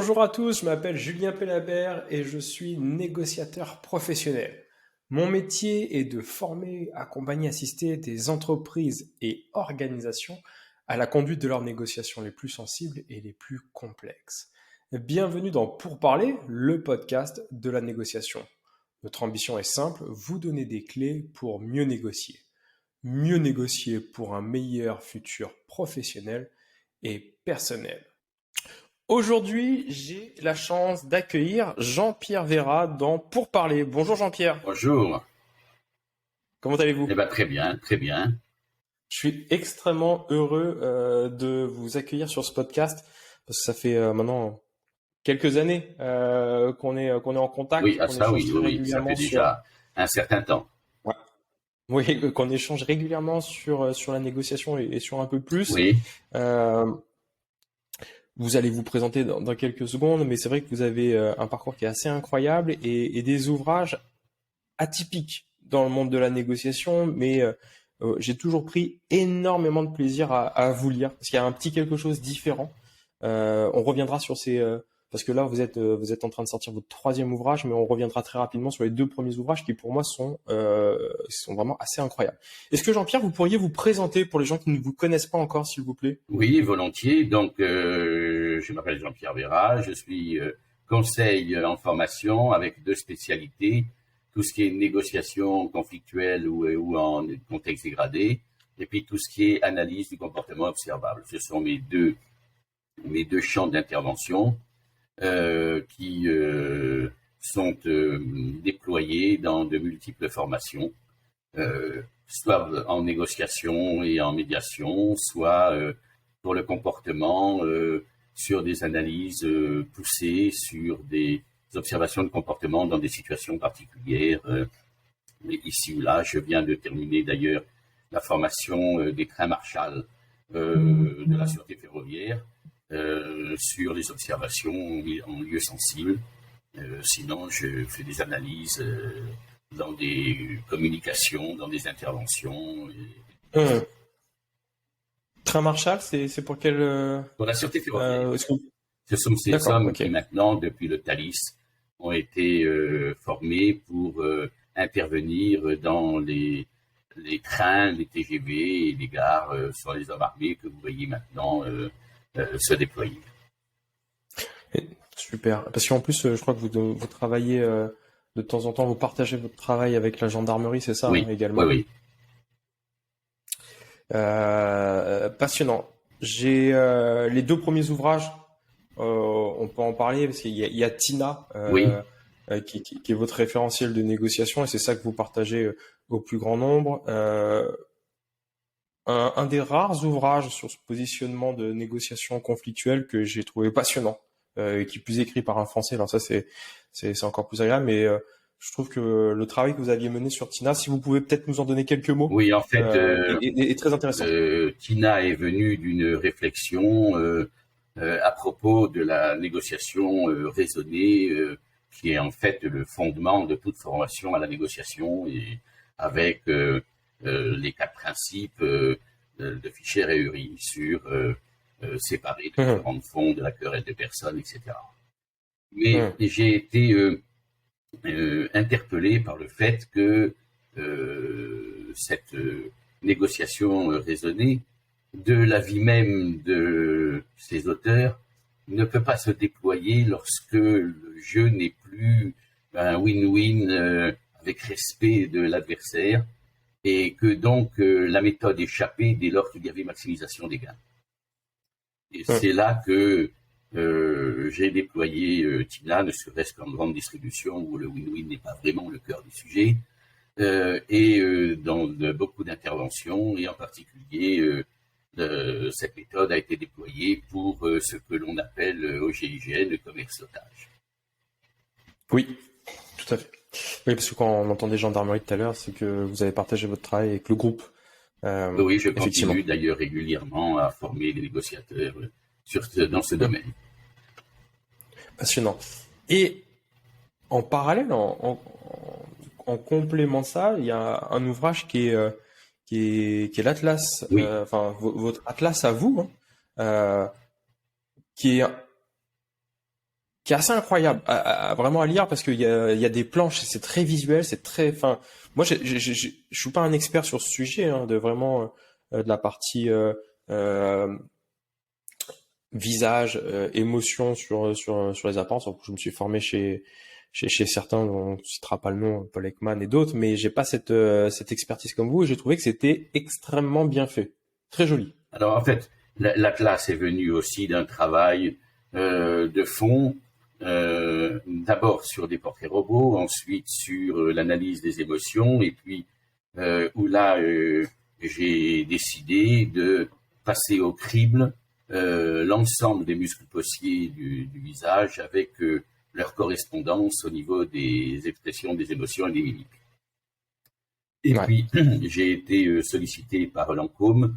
Bonjour à tous, je m'appelle Julien Pellabert et je suis négociateur professionnel. Mon métier est de former, accompagner, assister des entreprises et organisations à la conduite de leurs négociations les plus sensibles et les plus complexes. Bienvenue dans Pour parler, le podcast de la négociation. Notre ambition est simple, vous donner des clés pour mieux négocier. Mieux négocier pour un meilleur futur professionnel et personnel. Aujourd'hui, j'ai la chance d'accueillir Jean-Pierre Vera dans Pour parler. Bonjour Jean-Pierre, Bonjour. comment allez-vous? Eh ben, très bien, très bien. Je suis extrêmement heureux de vous accueillir sur ce podcast parce que ça fait maintenant quelques années qu'on est en contact, Oui, qu'on ça, échange oui, très oui, oui, ça régulièrement fait sur déjà un certain temps. ouais. Oui, qu'on échange régulièrement sur la négociation et sur un peu plus. Oui, Euh, Vous allez vous présenter dans quelques secondes, mais c'est vrai que vous avez un parcours qui est assez incroyable et des ouvrages atypique dans le monde de la négociation, mais j'ai toujours pris énormément de plaisir à vous lire parce qu'il y a un petit quelque chose différent. On reviendra sur ces parce que là vous êtes en train de sortir votre troisième ouvrage, mais on reviendra très rapidement sur les deux premiers ouvrages qui pour moi sont vraiment assez incroyables. Est-ce que Jean-Pierre, vous pourriez vous présenter pour les gens qui ne vous connaissent pas encore, s'il vous plaît? oui, volontiers. Donc, je m'appelle Jean-Pierre Vera, je suis conseil en formation avec deux spécialités, tout ce qui est négociation conflictuelle ou en contexte dégradé, et puis tout ce qui est analyse du comportement observable. Ce sont mes deux champs d'intervention qui sont déployés dans de multiples formations. Soit en négociation et en médiation, soit pour le comportement, sur des analyses poussées, sur des observations de comportement dans des situations particulières. Ici ou là, je viens de terminer d'ailleurs la formation des trains Marshall de la sûreté ferroviaire sur les observations en lieu sensible. Sinon, je fais des analyses dans des communications, dans des interventions. Hum. Train Marshall, c'est pour quel Pour la sûreté ferroviaire, est-ce que- ce sont ces D'accord, hommes ok. qui maintenant, depuis le Thalys, ont été formés pour intervenir dans les trains, les TGV et les gares. Sont les hommes armés que vous voyez maintenant se déployer. Super. Parce qu'en plus, je crois que vous travaillez de temps en temps, vous partagez votre travail avec la gendarmerie, c'est ça, hein, Oui, oui, également. oui. Passionnant. J'ai les deux premiers ouvrages, on peut en parler parce qu'il y a Tina Oui, qui est votre référentiel de négociation et c'est ça que vous partagez au plus grand nombre. Un des rares ouvrages sur ce positionnement de négociation conflictuelle que j'ai trouvé passionnant et qui est plus écrit par un Français. Alors ça, c'est encore plus agréable, mais je trouve que le travail que vous aviez mené sur Tina, si vous pouvez peut-être nous en donner quelques mots, oui, en fait, est très intéressant. Tina est venue d'une réflexion à propos de la négociation raisonnée, qui est en fait le fondement de toute formation à la négociation, et avec les quatre principes de Fischer et Ury sur séparer les Hum, différents fonds de la querelle de personnes, etc. Mais hum, j'ai été interpellé par le fait que cette négociation raisonnée, de l'avis même de ces auteurs, ne peut pas se déployer lorsque le jeu n'est plus un win-win avec respect de l'adversaire, et que donc la méthode échappait dès lors qu'il y avait maximisation des gains. Et hum. c'est là que j'ai déployé Tina, ne serait-ce qu'en grande distribution où le win-win n'est pas vraiment le cœur du sujet, et dans beaucoup d'interventions, et en particulier cette méthode a été déployée pour ce que l'on appelle au GIGN le commerce d'otage. Oui, tout à fait. Oui, parce que quand on entendait gendarmerie tout à l'heure, c'est que vous avez partagé votre travail avec le groupe. Oui, je Effectivement. continue d'ailleurs régulièrement à former des négociateurs dans ce Hum, domaine. passionnant. Et en parallèle, en complément de ça, il y a un ouvrage qui est l'Atlas, Oui, enfin votre Atlas à vous, hein, qui est qui est assez incroyable vraiment à lire parce qu'il y a des planches, c'est très visuel, c'est très, enfin, moi je suis pas un expert sur ce sujet hein, de vraiment de la partie euh, visage, émotion sur les apparences. Donc, je me suis formé chez certains, on ne citera pas le nom, Paul Ekman et d'autres, mais j'ai pas cette expertise comme vous et j'ai trouvé que c'était extrêmement bien fait, très joli. Alors en fait, l'Atlas est venu aussi d'un travail de fond, d'abord sur des portraits robots, ensuite sur l'analyse des émotions, et puis où là j'ai décidé de passer au crible l'ensemble des muscles possiers du visage avec leur correspondance au niveau des expressions des émotions et des mimiques. Et Ouais. puis j'ai été sollicité par Lancôme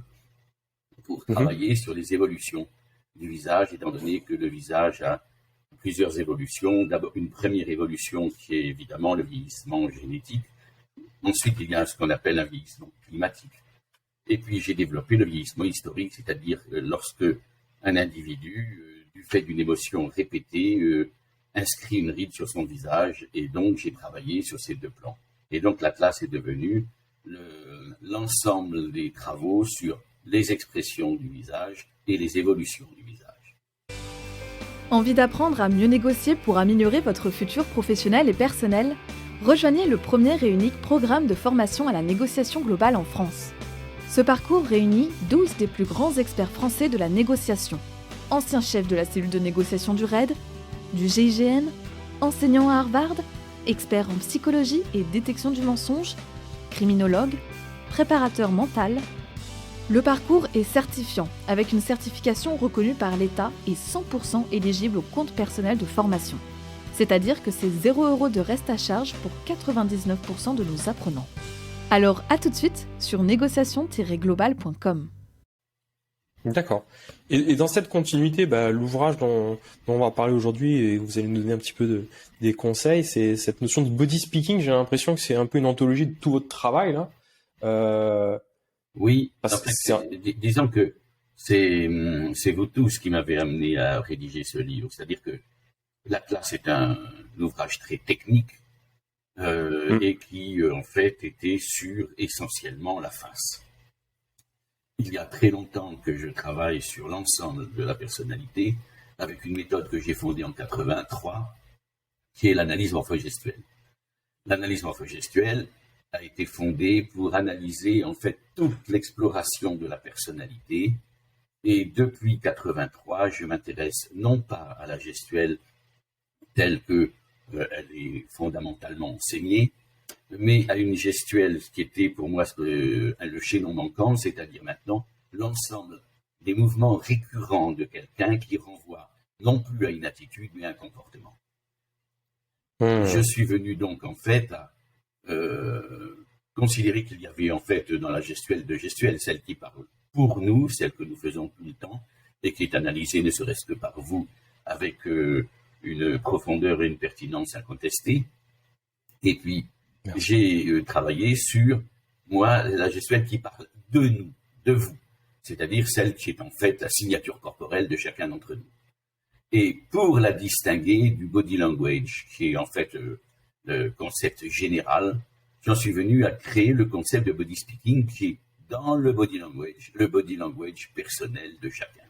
pour Mhm. travailler sur les évolutions du visage, étant donné que le visage a plusieurs évolutions. D'abord, une première évolution qui est évidemment le vieillissement génétique. Ensuite, il y a ce qu'on appelle un vieillissement climatique. Et puis, j'ai développé le vieillissement historique, c'est-à-dire lorsque un individu, du fait d'une émotion répétée, inscrit une ride sur son visage. Et donc, j'ai travaillé sur ces deux plans. Et donc, l'Atlas est devenu l'ensemble des travaux sur les expressions du visage et les évolutions du visage. Envie d'apprendre à mieux négocier pour améliorer votre futur professionnel et personnel? Rejoignez le premier et unique programme de formation à la négociation globale en France. Ce parcours réunit 12 des plus grands experts français de la négociation. Anciens chefs de la cellule de négociation du RAID, du GIGN, enseignants à Harvard, experts en psychologie et détection du mensonge, criminologues, préparateurs mental. Le parcours est certifiant, avec une certification reconnue par l'État et 100% éligible au compte personnel de formation. C'est-à-dire que c'est 0 € de reste à charge pour 99% de nos apprenants. Alors à tout de suite sur négociation-global.com. D'accord. Et dans cette continuité, l'ouvrage dont on va parler aujourd'hui, et vous allez nous donner un petit peu des conseils, c'est cette notion de body speaking. J'ai l'impression que c'est un peu une anthologie de tout votre travail là. Oui, en Parce que fait, disons que c'est vous tous qui m'avez amené à rédiger ce livre. C'est-à-dire que l'Atlas est un ouvrage très technique et qui, en fait, était sur essentiellement la face. Il y a très longtemps que je travaille sur l'ensemble de la personnalité avec une méthode que j'ai fondée en 83, qui est l'analyse morphogestuelle. L'analyse morphogestuelle a été fondée pour analyser en fait toute l'exploration de la personnalité. Et depuis 83, je m'intéresse non pas à la gestuelle telle que elle est fondamentalement enseignée, mais à une gestuelle qui était pour moi le chaînon manquant, c'est-à-dire maintenant l'ensemble des mouvements récurrents de quelqu'un qui renvoie non plus à une attitude, mais à un comportement. Je suis venu donc en fait à considérer qu'il y avait en fait dans la gestuelle deux gestuelles, celle qui parle pour nous, celle que nous faisons tout le temps, et qui est analysée ne serait-ce que par vous, avec une profondeur et une pertinence incontestée. Et puis, j'ai travaillé sur, moi, la gestuelle qui parle de nous, de vous, c'est-à-dire celle qui est en fait la signature corporelle de chacun d'entre nous. Et pour la distinguer du body language, qui est en fait le concept général, j'en suis venu à créer le concept de body speaking qui est dans le body language personnel de chacun.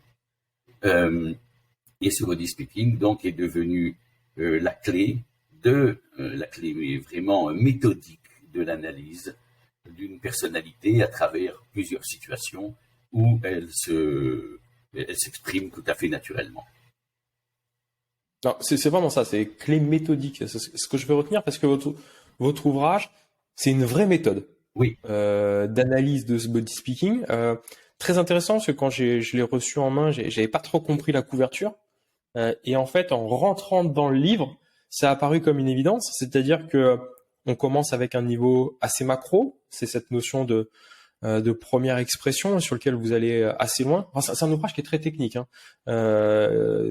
Et ce body speaking, donc, est devenu la clé vraiment méthodique de l'analyse d'une personnalité à travers plusieurs situations où elle s'exprime tout à fait naturellement. Non, c'est vraiment ça, c'est clé méthodique. C'est ce que je veux retenir parce que votre ouvrage, c'est une vraie méthode Oui. D'analyse de ce body speaking. Très intéressant parce que quand je l'ai reçu en main, j'avais pas trop compris la couverture. Et en fait, en rentrant dans le livre, ça a apparu comme une évidence. C'est-à-dire que on commence avec un niveau assez macro. C'est cette notion de première expression sur lequel vous allez assez loin. Enfin, c'est un ouvrage qui est très technique, hein.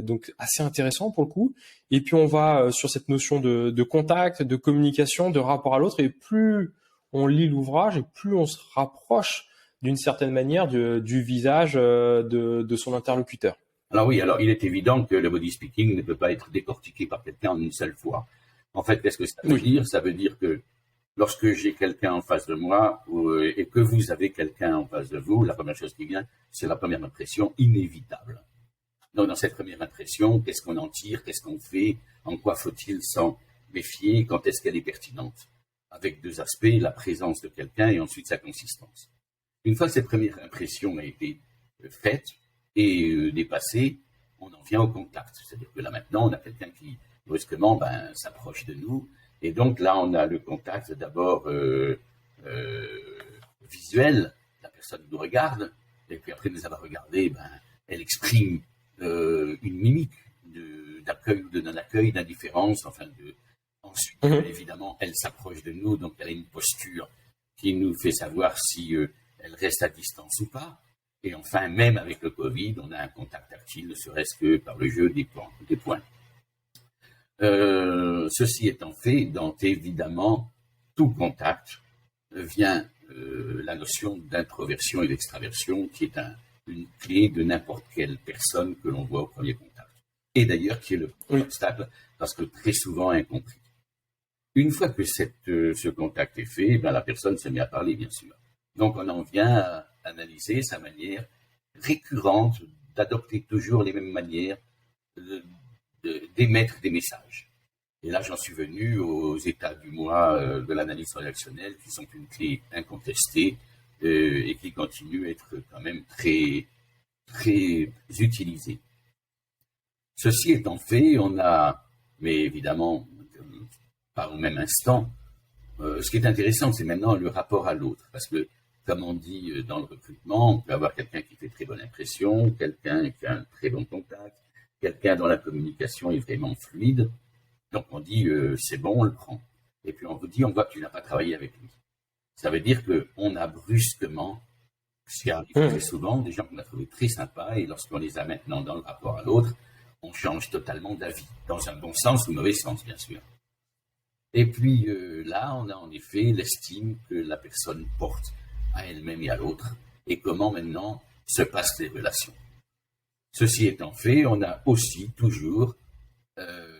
Donc assez intéressant pour le coup. Et puis on va sur cette notion de contact, de communication, de rapport à l'autre. Et plus on lit l'ouvrage et plus on se rapproche d'une certaine manière du visage de son interlocuteur. Alors oui, alors il est évident que le body speaking ne peut pas être décortiqué par quelqu'un en une seule fois. En fait, qu'est-ce que ça veut dire? Ça veut dire que lorsque j'ai quelqu'un en face de moi et que vous avez quelqu'un en face de vous, la première chose qui vient, c'est la première impression inévitable. Donc dans cette première impression, qu'est-ce qu'on en tire, qu'est-ce qu'on fait, en quoi faut-il s'en méfier, quand est-ce qu'elle est pertinente? Avec deux aspects, la présence de quelqu'un et ensuite sa consistance. Une fois que cette première impression a été faite et dépassée, on en vient au contact. C'est-à-dire que là maintenant, on a quelqu'un qui brusquement s'approche de nous. Et donc là, on a le contact d'abord visuel. La personne nous regarde. Et puis après nous avoir regardé, elle exprime une mimique d'accueil ou de non-accueil, d'indifférence. Ensuite, évidemment, elle s'approche de nous. Donc elle a une posture qui nous fait savoir si elle reste à distance ou pas. Et enfin, même avec le Covid, on a un contact tactile, ne serait-ce que par le jeu des points. Ceci étant fait, dans évidemment tout contact vient la notion d'introversion et d'extraversion qui est une clé de n'importe quelle personne que l'on voit au premier contact. Et d'ailleurs qui est le obstacle parce que très souvent incompris. Une fois que ce contact est fait, la personne se met à parler, bien sûr. Donc on en vient à analyser sa manière récurrente d'adopter toujours les mêmes manières d'émettre des messages. Et là, j'en suis venu aux états du moi de l'analyse réactionnelle qui sont une clé incontestée et qui continuent à être quand même très, très utilisées. Ceci étant fait, on a, mais évidemment, pas au même instant, ce qui est intéressant, c'est maintenant le rapport à l'autre. Parce que, comme on dit dans le recrutement, on peut avoir quelqu'un qui fait très bonne impression, quelqu'un qui a un très bon contact, quelqu'un dont la communication est vraiment fluide. Donc on dit, c'est bon, on le prend. Et puis on vous dit, on voit que tu n'as pas travaillé avec lui. Ça veut dire qu'on a brusquement, ce qui arrive très souvent, des gens qu'on a trouvés très sympas, et lorsqu'on les a maintenant dans le rapport à l'autre, on change totalement d'avis, dans un bon sens ou mauvais sens, bien sûr. Et puis là, on a en effet l'estime que la personne porte à elle-même et à l'autre, et comment maintenant se passent les relations. Ceci étant fait, on a aussi toujours,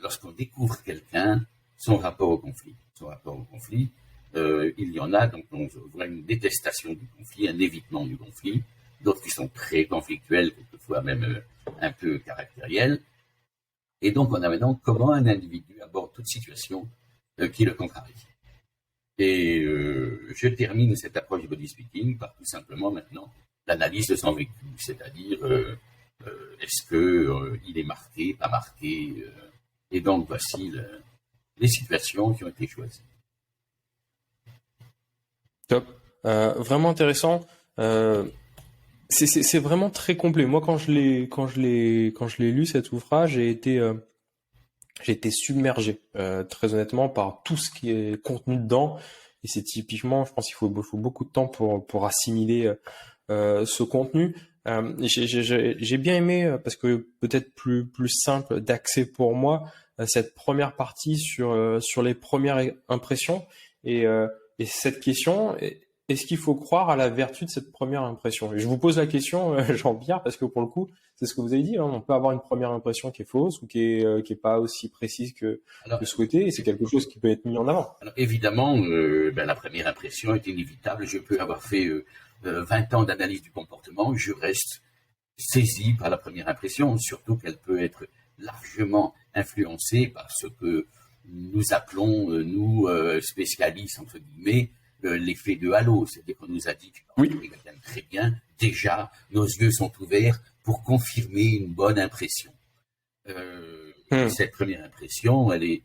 lorsqu'on découvre quelqu'un, son rapport au conflit. Son rapport au conflit, il y en a, donc on voit une détestation du conflit, un évitement du conflit, d'autres qui sont très conflictuels, quelquefois même un peu caractériels. Et donc on a maintenant comment un individu aborde toute situation qui le contrarie. Et je termine cette approche du body speaking par tout simplement maintenant l'analyse de son vécu, c'est-à-dire est-ce qu'il est marqué, pas marqué, et donc voici les situations qui ont été choisies. Top, vraiment intéressant. C'est vraiment très complet. Moi, quand je l'ai lu cet ouvrage, j'ai été submergé, très honnêtement, par tout ce qui est contenu dedans. Et c'est typiquement, je pense qu'il faut beaucoup de temps pour assimiler ce contenu. J'ai bien aimé, parce que peut-être plus simple d'accès pour moi, cette première partie sur les premières impressions et cette question. Est-ce qu'il faut croire à la vertu de cette première impression? Et je vous pose la question, Jean-Pierre, parce que pour le coup, c'est ce que vous avez dit, hein, on peut avoir une première impression qui est fausse ou qui est pas aussi précise que souhaité, et c'est quelque chose qui peut être mis en avant. Alors évidemment, la première impression est inévitable. Je peux avoir fait 20 ans d'analyse du comportement, je reste saisi par la première impression, surtout qu'elle peut être largement influencée par ce que nous appelons, nous, spécialistes, entre guillemets, l'effet de halo, c'est-à-dire qu'on nous a dit que quelqu'un très bien, déjà, nos yeux sont ouverts pour confirmer une bonne impression. Cette première impression, elle est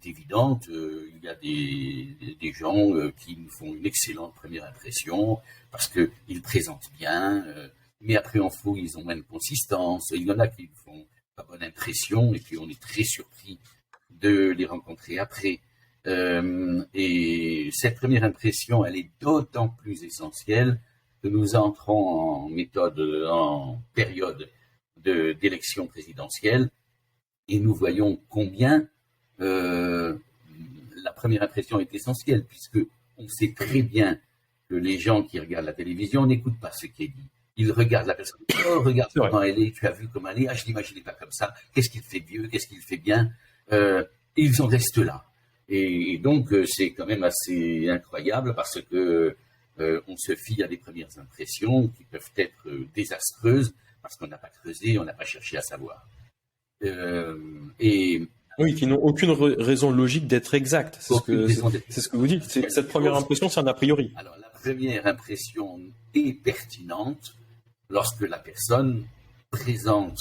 évidente. Il y a des gens qui nous font une excellente première impression parce qu'ils présentent bien, mais après en fouille, ils ont moins de consistance. Il y en a qui nous font pas bonne impression et puis on est très surpris de les rencontrer après. Et cette première impression, elle est d'autant plus essentielle que nous entrons en période d'élection présidentielle et nous voyons combien la première impression est essentielle, puisque on sait très bien que les gens qui regardent la télévision n'écoutent pas ce qui est dit. Il regarde la personne. Oh, regarde C'est vrai. comment elle est. Tu as vu comment elle est. Ah, je l'imaginais pas comme ça. Qu'est-ce qu'il fait vieux? Qu'est-ce qu'il fait bien? Ils en restent là. Et donc, c'est quand même assez incroyable parce que on se fie à des premières impressions qui peuvent être désastreuses parce qu'on n'a pas creusé, on n'a pas cherché à savoir. Et Oui, qui n'ont aucune raison logique d'être exactes. aucune raison d'être. C'est ce que vous dites. Cette première impression, c'est un a priori. Alors, la première impression est pertinente lorsque la personne présente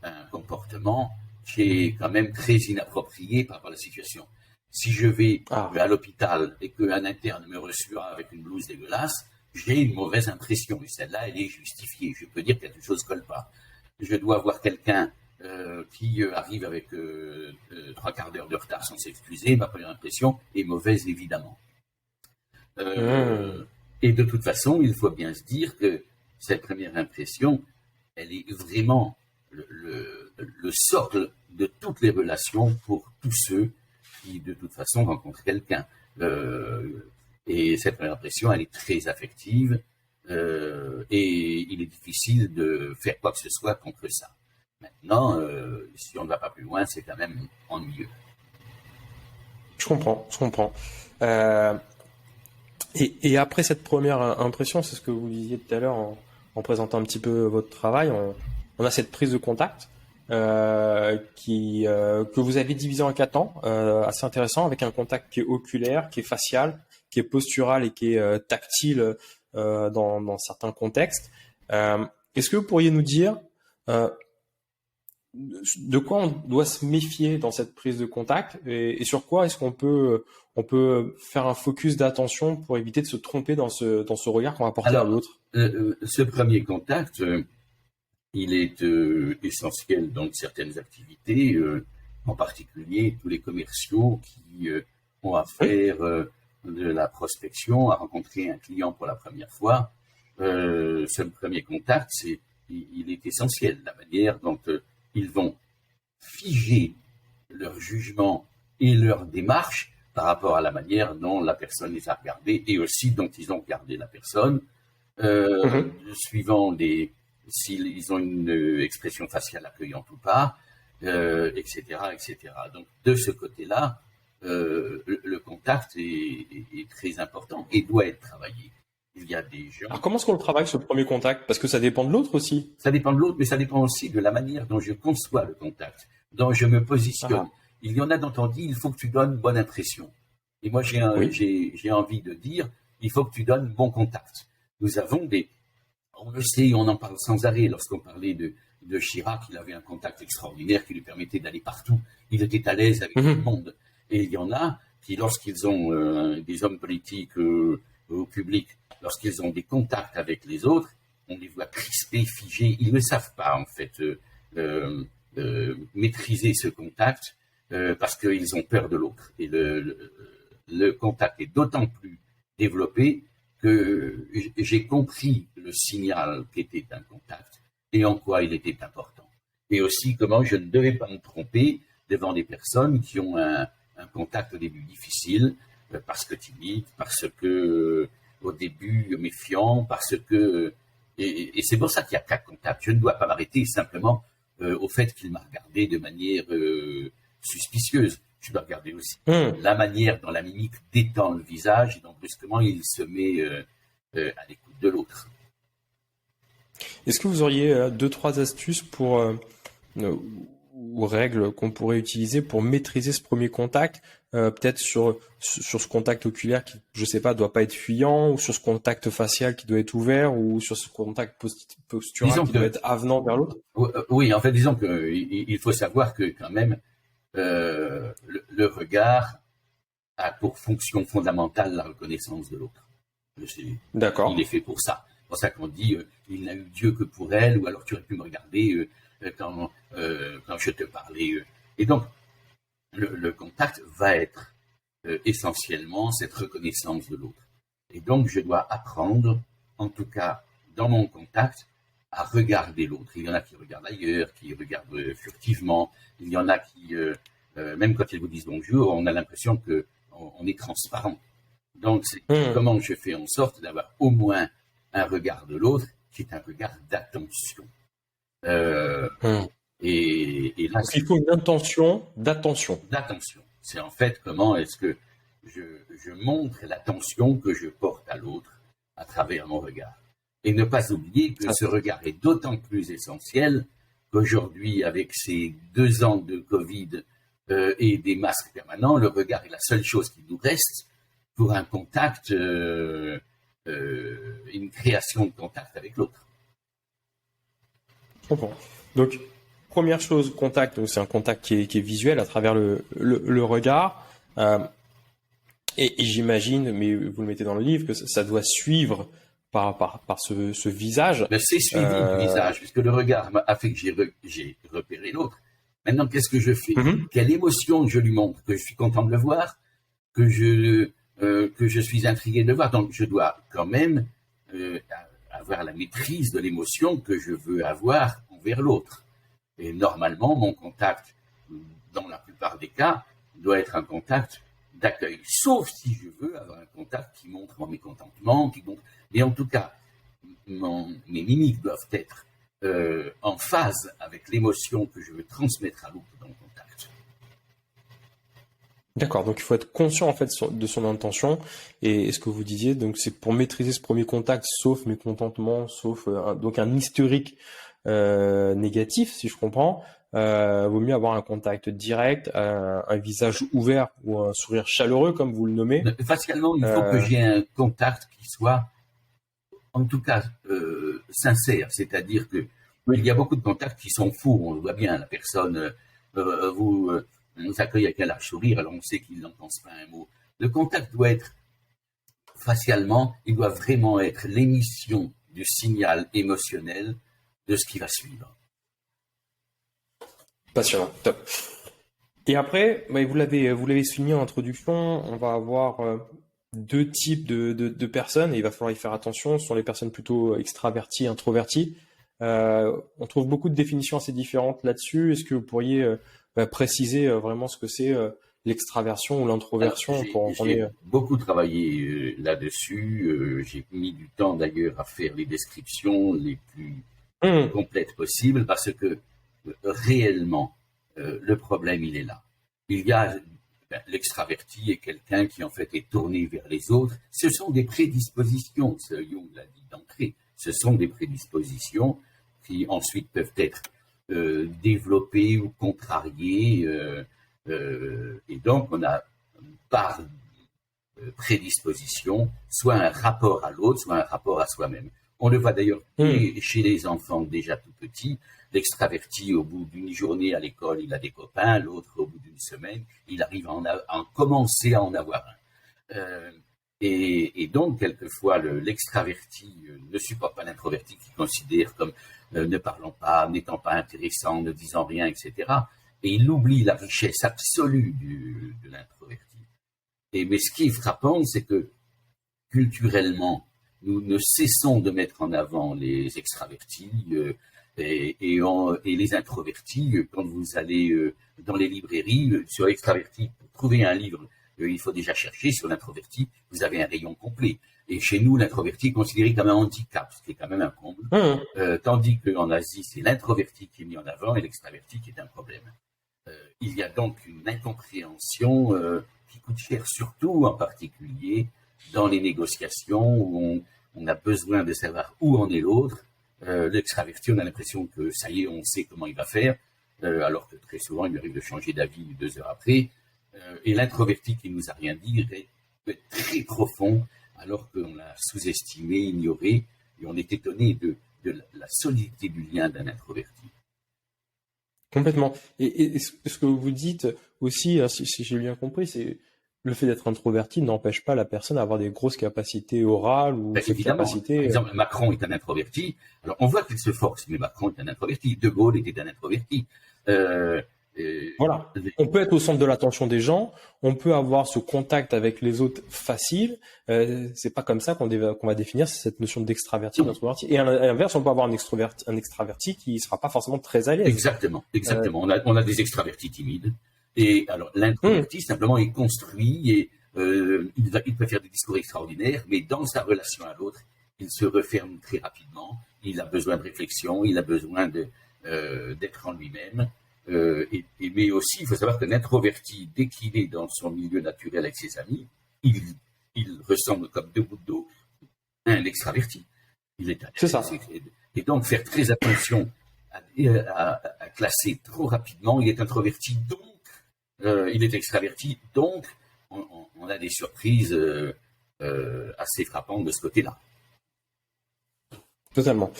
un comportement qui est quand même très inapproprié par rapport à la situation. Si je vais à l'hôpital et qu'un interne me reçoit avec une blouse dégueulasse, j'ai une mauvaise impression. Et celle-là, elle est justifiée. Je peux dire que quelque chose ne colle pas. Je dois avoir quelqu'un qui arrive avec 3/4 d'heure de retard sans s'excuser. Ma première impression est mauvaise, évidemment. Et de toute façon, il faut bien se dire que cette première impression, elle est vraiment le socle de toutes les relations pour tous ceux qui, de toute façon, rencontrent quelqu'un. Et cette première impression, elle est très affective et il est difficile de faire quoi que ce soit contre ça. Maintenant, si on ne va pas plus loin, c'est quand même ennuyeux. Je comprends. Et après cette première impression, c'est ce que vous disiez tout à l'heure en présentant un petit peu votre travail, on a cette prise de contact que vous avez divisée en 4 temps, assez intéressant, avec un contact qui est oculaire, qui est facial, qui est postural et qui est tactile dans certains contextes. Est-ce que vous pourriez nous dire de quoi on doit se méfier dans cette prise de contact et sur quoi est-ce qu'on peut faire un focus d'attention pour éviter de se tromper dans ce regard qu'on va porter à l'autre? Ce premier contact, il est essentiel dans certaines activités, en particulier tous les commerciaux qui ont à faire de la prospection, à rencontrer un client pour la première fois. Ce premier contact, il est essentiel, la manière dont ils vont figer leur jugement et leur démarche par rapport à la manière dont la personne les a regardés et aussi dont ils ont regardé la personne, suivant s'ils ont une expression faciale accueillante ou pas, etc., etc. Donc, de ce côté-là, le contact est très important et doit être travaillé. Il y a des gens... Alors, comment est-ce qu'on le travaille, ce premier contact? Parce que ça dépend de l'autre aussi. Ça dépend de l'autre, mais ça dépend aussi de la manière dont je conçois le contact, dont je me positionne. Il y en a dont on dit, il faut que tu donnes bonne impression. Et moi, j'ai envie de dire, il faut que tu donnes bon contact. Nous avons on le sait, on en parle sans arrêt. Lorsqu'on parlait de Chirac, il avait un contact extraordinaire qui lui permettait d'aller partout. Il était à l'aise avec tout le monde. Et il y en a qui, lorsqu'ils ont des hommes politiques au public, lorsqu'ils ont des contacts avec les autres, on les voit crispés, figés. Ils ne savent pas, en fait, maîtriser ce contact parce qu'ils ont peur de l'autre. Et le contact est d'autant plus développé que j'ai compris le signal qu'était un contact et en quoi il était important. Et aussi comment je ne devais pas me tromper devant des personnes qui ont un contact au début difficile, parce que timide, parce que au début méfiant, parce que... Et c'est pour ça qu'il y a 4 contacts. Je ne dois pas m'arrêter simplement au fait qu'il m'a regardé de manière suspicieuse. Je dois regarder aussi la manière dont la mimique détend le visage et dont brusquement il se met à l'écoute de l'autre. Est-ce que vous auriez 2-3 astuces ou règles qu'on pourrait utiliser pour maîtriser ce premier contact, peut-être sur ce contact oculaire qui, je sais pas, doit pas être fuyant, ou sur ce contact facial qui doit être ouvert, ou sur ce contact postural qui doit être avenant vers l'autre? Oui, en fait, disons qu'il faut savoir que quand même, le regard a pour fonction fondamentale la reconnaissance de l'autre. D'accord. Il est fait pour ça. C'est pour ça qu'on dit il n'a eu Dieu que pour elle, ou alors tu aurais pu me regarder quand je te parlais. Et donc, le contact va être essentiellement cette reconnaissance de l'autre. Et donc, je dois apprendre, en tout cas dans mon contact, à regarder l'autre. Il y en a qui regardent ailleurs, qui regardent furtivement. Il y en a qui, même quand ils vous disent bonjour, on a l'impression qu'on est transparent. Donc, c'est comment je fais en sorte d'avoir au moins un regard de l'autre qui est un regard d'attention. Hum. Et là, Donc, il faut une intention d'attention. d'attention. C'est en fait comment est-ce que je montre l'attention que je porte à l'autre à travers mon regard. Et ne pas oublier que ce regard est d'autant plus essentiel qu'aujourd'hui, avec ces 2 ans de Covid et des masques permanents, le regard est la seule chose qui nous reste pour un contact, une création de contact avec l'autre. Je comprends. Donc, première chose, contact, c'est un contact qui est visuel à travers le regard. Et j'imagine, mais vous le mettez dans le livre, que ça doit suivre par ce visage. Mais c'est suivi du visage, puisque le regard a fait que j'ai repéré l'autre. Maintenant, qu'est-ce que je fais? Quelle émotion je lui montre? Que je suis content de le voir, que je suis intrigué de le voir. Donc, je dois quand même avoir la maîtrise de l'émotion que je veux avoir envers l'autre. Et normalement, mon contact, dans la plupart des cas, doit être un contact d'accueil. Sauf si je veux avoir un contact qui montre mon mécontentement, mais en tout cas, mes mimiques doivent être en phase avec l'émotion que je veux transmettre à l'autre dans le contact. D'accord, donc il faut être conscient en fait de son intention. Et ce que vous disiez, donc c'est pour maîtriser ce premier contact, sauf mécontentement, sauf donc un historique négatif, si je comprends. Vaut mieux avoir un contact direct, un visage ouvert ou un sourire chaleureux, comme vous le nommez. Facialement, il faut que j'ai un contact qui soit, en tout cas, sincère. C'est-à-dire que il y a beaucoup de contacts qui sont faux. On le voit bien, la personne vous accueille avec un large sourire, alors on sait qu'il n'en pense pas un mot. Le contact doit être facialement, il doit vraiment être l'émission du signal émotionnel de ce qui va suivre. Passionnant, top. Et après, vous l'avez souligné en introduction, on va avoir 2 types de personnes et il va falloir y faire attention. Ce sont les personnes plutôt extraverties, introverties. On trouve beaucoup de définitions assez différentes là-dessus. Est-ce que vous pourriez préciser vraiment ce que c'est l'extraversion ou l'introversion? J'ai beaucoup travaillé là-dessus. J'ai mis du temps d'ailleurs à faire les descriptions les plus complètes possibles parce que réellement, le problème, il est là. Il y a l'extraverti est quelqu'un qui en fait est tourné vers les autres. Ce sont des prédispositions, Jung l'a dit d'entrée, ce sont des prédispositions qui ensuite peuvent être développées ou contrariées. Et donc, on a par prédisposition soit un rapport à l'autre, soit un rapport à soi-même. On le voit d'ailleurs chez les enfants déjà tout petits. L'extraverti, au bout d'une journée à l'école, il a des copains. L'autre, au bout d'une semaine, il arrive à commencer à en avoir un. Et donc, quelquefois, l'extraverti ne supporte pas l'introverti qui considère comme ne parlant pas, n'étant pas intéressant, ne disant rien, etc. Et il oublie la richesse absolue de l'introverti. Mais ce qui est frappant, c'est que culturellement, nous ne cessons de mettre en avant les extravertis et les introvertis. Quand vous allez dans les librairies, sur l'extraverti, pour trouver un livre, il faut déjà chercher. Sur l'introverti, vous avez un rayon complet. Et chez nous, l'introverti est considéré comme un handicap, ce qui est quand même un comble. Tandis qu'en Asie, c'est l'introverti qui est mis en avant et l'extraverti qui est un problème. Il y a donc une incompréhension qui coûte cher, surtout en particulier dans les négociations où on a besoin de savoir où en est l'autre. L'extraverti, on a l'impression que ça y est, on sait comment il va faire, alors que très souvent, il lui arrive de changer d'avis 2 heures après. Et l'introverti qui ne nous a rien dit peut être très profond, alors qu'on l'a sous-estimé, ignoré, et on est étonné de la solidité du lien d'un introverti. Complètement. Et ce que vous dites aussi, si j'ai bien compris, c'est le fait d'être introverti n'empêche pas la personne d'avoir des grosses capacités orales ou capacités. Par exemple, Macron est un introverti. Alors, on voit qu'il se force, mais Macron est un introverti. De Gaulle était un introverti. Voilà. On peut être au centre de l'attention des gens. On peut avoir ce contact avec les autres facile. C'est pas comme ça qu'on va définir cette notion d'extraverti, d'introverti. Et à l'inverse, on peut avoir un extraverti qui sera pas forcément très à l'aise. Exactement. On a des extravertis timides. Et alors, l'introverti, simplement, est construit et il peut faire des discours extraordinaires, mais dans sa relation à l'autre, il se referme très rapidement il a besoin de réflexion, il a besoin d'être en lui-même. Mais aussi, il faut savoir qu'un introverti, dès qu'il est dans son milieu naturel avec ses amis, il ressemble comme deux gouttes d'eau à un extraverti. C'est ça. Et donc, faire très attention à classer trop rapidement. Il est introverti, donc il est extraverti, donc on a des surprises assez frappantes de ce côté-là. Totalement.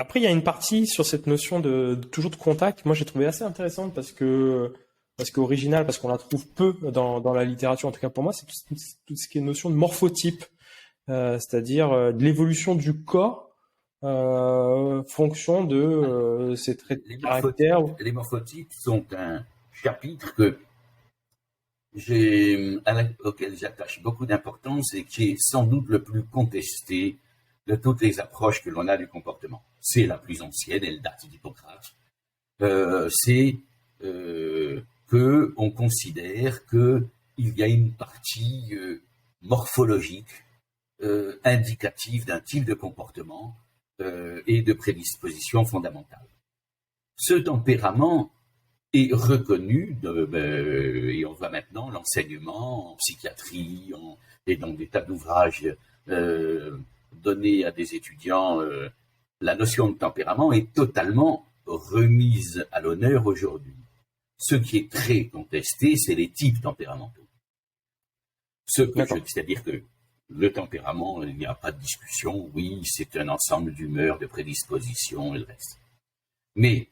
Après, il y a une partie sur cette notion toujours de contact. Moi, j'ai trouvé assez intéressante parce qu'originale, parce qu'on la trouve peu dans la littérature, en tout cas pour moi, c'est tout ce qui est notion de morphotype, c'est-à-dire de l'évolution du corps fonction de ces traits de caractère. Les morphotypes sont un chapitre auquel j'attache beaucoup d'importance et qui est sans doute le plus contesté de toutes les approches que l'on a du comportement. C'est la plus ancienne, elle date d'Hippocrate. C'est qu'on considère qu'il y a une partie morphologique indicative d'un type de comportement et de prédisposition fondamentale. Ce tempérament est reconnu, et on voit maintenant l'enseignement en psychiatrie et dans des tas d'ouvrages donnés à des étudiants. La notion de tempérament est totalement remise à l'honneur aujourd'hui. Ce qui est très contesté, c'est les types tempéramentaux. C'est-à-dire que le tempérament, il n'y a pas de discussion, oui, c'est un ensemble d'humeurs, de prédispositions et le reste. Mais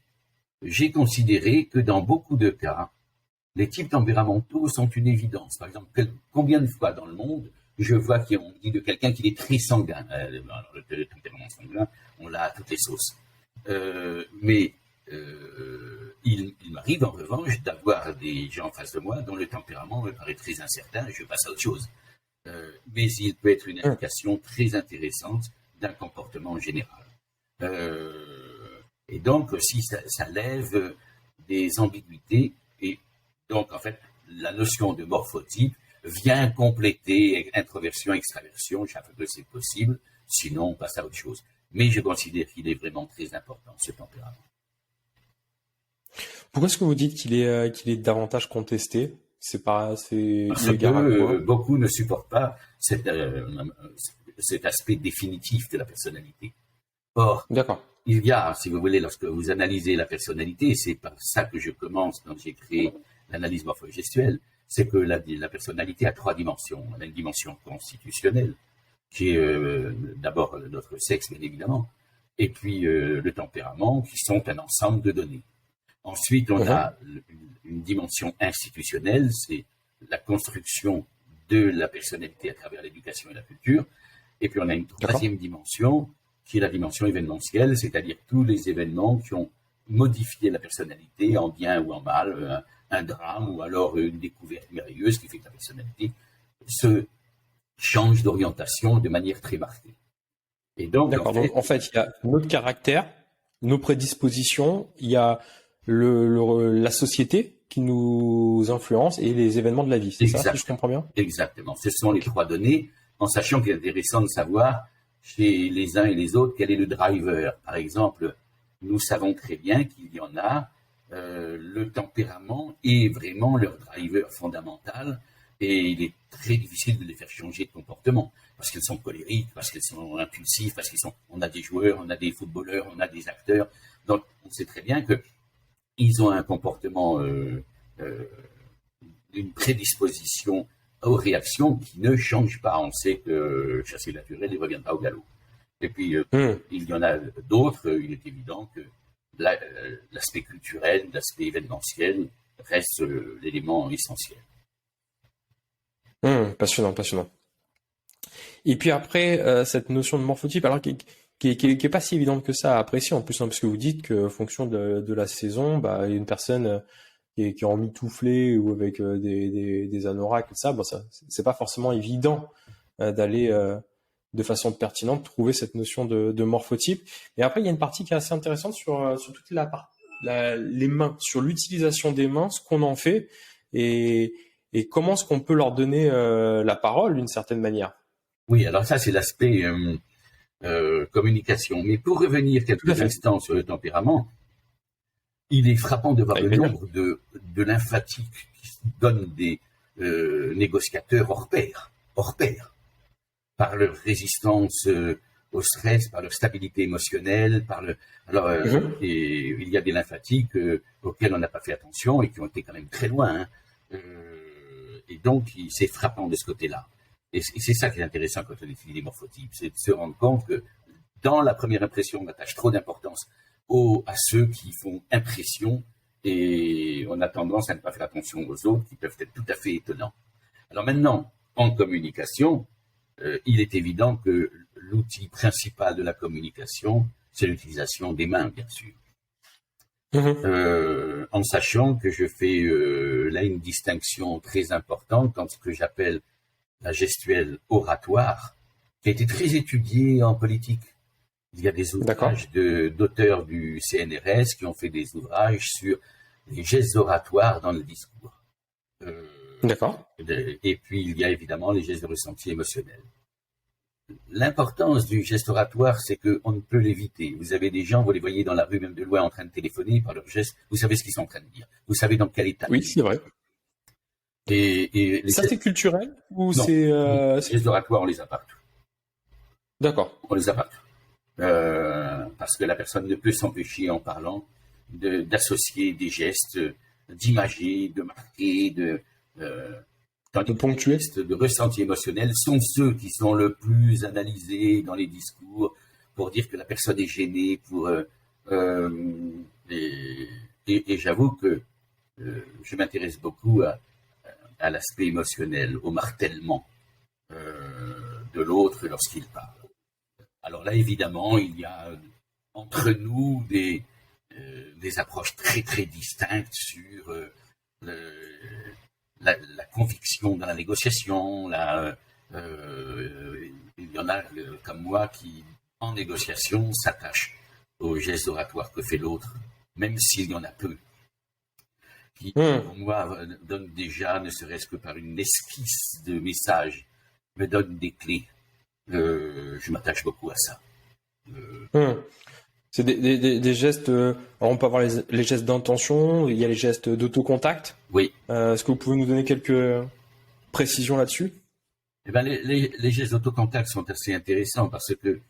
j'ai considéré que dans beaucoup de cas, les types tempéramentaux sont une évidence. Par exemple, combien de fois dans le monde, je vois qu'on dit de quelqu'un qu'il est très sanguin. Le tempérament sanguin, on l'a à toutes les sauces. Mais il m'arrive en revanche d'avoir des gens en face de moi dont le tempérament me paraît très incertain et je passe à autre chose. Mais il peut être une indication très intéressante d'un comportement général. Et donc aussi, ça lève des ambiguïtés. Et donc, en fait, la notion de morphotype vient compléter introversion, extraversion, chaque fois que c'est possible. Sinon, on passe à autre chose. Mais je considère qu'il est vraiment très important, ce tempérament. Pourquoi est-ce que vous dites qu'il est davantage contesté? Parce que beaucoup ne supportent pas cet aspect définitif de la personnalité. Or, il y a, si vous voulez, lorsque vous analysez la personnalité, c'est par ça que je commence quand j'ai créé l'analyse morphogestuelle, c'est que la personnalité a trois dimensions. On a une dimension constitutionnelle, qui est d'abord notre sexe, bien évidemment, et puis le tempérament, qui sont un ensemble de données. Ensuite, on a une dimension institutionnelle, c'est la construction de la personnalité à travers l'éducation et la culture. Et puis, on a une troisième dimension, qui est la dimension événementielle, c'est-à-dire tous les événements qui ont modifié la personnalité en bien ou en mal, un drame ou alors une découverte merveilleuse qui fait que la personnalité se change d'orientation de manière très marquée. Et donc, en fait, il y a notre caractère, nos prédispositions, il y a la société qui nous influence et les événements de la vie. C'est ça, si je comprends bien? Exactement. Ce sont les trois données, en sachant qu'il est intéressant de savoir chez les uns et les autres quel est le driver. Par exemple, nous savons très bien qu'il y en a, le tempérament est vraiment leur driver fondamental et il est très difficile de les faire changer de comportement parce qu'ils sont colériques, parce qu'ils sont impulsifs, parce on a des joueurs, on a des footballeurs, on a des acteurs. Donc, on sait très bien que ils ont un comportement, une prédisposition aux réactions qui ne changent pas. On sait que chasser le naturel ne revient pas au galop. Et puis, il y en a d'autres. Il est évident que l'aspect culturel, l'aspect événementiel reste l'élément essentiel. Passionnant. Et puis après, cette notion de morphotype, alors qui est pas si évidente que ça à apprécier en plus, parce que vous dites que fonction de la saison, il y a une personne qui est emmitouflée ou avec des anoraks, tout ça, ça c'est pas forcément évident d'aller de façon pertinente trouver cette notion de morphotype. Et après, il y a une partie qui est assez intéressante sur toute les mains, sur l'utilisation des mains, ce qu'on en fait et comment est-ce qu'on peut leur donner la parole d'une certaine manière. Oui, alors ça c'est l'aspect communication. Mais pour revenir quelques instants sur le tempérament, il est frappant de voir le nombre de lymphatiques qui donnent des négociateurs hors pair, par leur résistance au stress, par leur stabilité émotionnelle, et il y a des lymphatiques auxquels on n'a pas fait attention et qui ont été quand même très loin. Et donc, c'est frappant de ce côté-là. Et c'est ça qui est intéressant quand on étudie les morphotypes, c'est de se rendre compte que dans la première impression, on attache trop d'importance à ceux qui font impression et on a tendance à ne pas faire attention aux autres qui peuvent être tout à fait étonnants. Alors maintenant, en communication, il est évident que l'outil principal de la communication, c'est l'utilisation des mains, bien sûr. En sachant que je fais là une distinction très importante entre ce que j'appelle la gestuelle oratoire, qui a été très étudiée en politique. Il y a des ouvrages d'auteurs du CNRS qui ont fait des ouvrages sur les gestes oratoires dans le discours. Et puis, il y a évidemment les gestes de ressenti émotionnel. L'importance du geste oratoire, c'est qu'on ne peut l'éviter. Vous avez des gens, vous les voyez dans la rue, même de loin, en train de téléphoner par leurs gestes. Vous savez ce qu'ils sont en train de dire. Vous savez dans quel état. Oui, c'est vrai. Et ça, c'est culturel ou non, c'est... les gestes oratoires, on les a partout. D'accord. On les a partout. Parce que la personne ne peut s'empêcher, en parlant, d'associer des gestes, d'imager, de marquer, tandis que les gestes de ressenti émotionnel sont ceux qui sont le plus analysés dans les discours pour dire que la personne est gênée, et j'avoue que je m'intéresse beaucoup à l'aspect émotionnel, au martèlement de l'autre lorsqu'il parle. Alors là, évidemment, il y a entre nous des approches très très distinctes sur la conviction dans la négociation. Il y en a comme moi qui, en négociation, s'attachent aux gestes oratoires que fait l'autre, même s'il y en a peu, qui, pour moi, donnent déjà, ne serait-ce que par une esquisse de message, me donnent des clés. Je m'attache beaucoup à ça. C'est des gestes. Alors on peut avoir les gestes d'intention, il y a les gestes d'autocontact. Oui. Est-ce que vous pouvez nous donner quelques précisions là-dessus? Eh ben, les gestes d'autocontact sont assez intéressants parce que,